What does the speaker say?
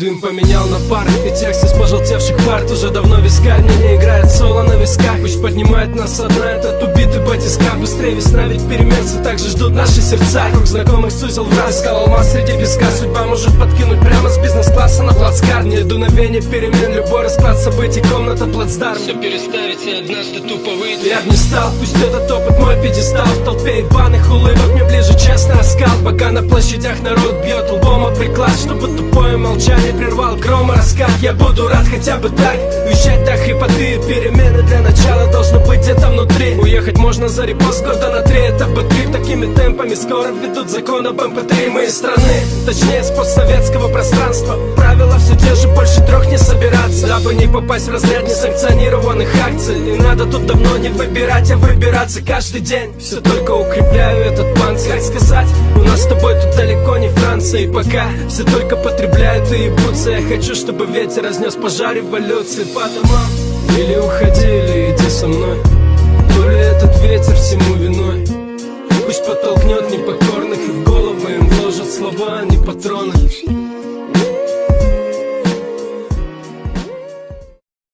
Дым поменял на пар, и текст из пожелтевших парт. Уже давно вискарь мне не играет соло на висках. Пусть поднимает нас со дна этот убитый батискаф. Быстрее весна, ведь переменцы также ждут наши сердца. Круг знакомых сузил в раз, искал алмаз среди песка. Судьба может подкинуть прямо с бизнес-класса на плацкарт. Не дуновение перемен, любой расклад событий, комната, плацдарм. Все переставить и однажды тупо выйти. Я б не стал, пусть этот опыт мой пьедестал. В толпе ебаных улыбок мне ближе честный оскал. Пока на площадях народ бьет лбом о приклад, чтобы тупое молчание прервал гром и раскат. Я буду рад хотя бы так уезжать до хрипоты. Перемены для начала должны быть где-то внутри. Уехать можно за репост года на 3. Это бэтрip, такими темпами скоро введут закон об МП3 моей страны. Точнее, с постсоветского пространства. Правила все те же, больше 3 не собираться, дабы не попасть в разряд несанкционированных акций. И надо тут давно не выбирать, а выбираться каждый день. Все только укрепляю этот панцирь. Как сказать, у нас с тобой тут далеко не Франция. И пока все только потребляют и ебутся, я хочу, чтобы ветер разнес пожар революции по домам. Или уходи, или иди со мной. То ли этот ветер всему виной, пусть подтолкнет непокорно.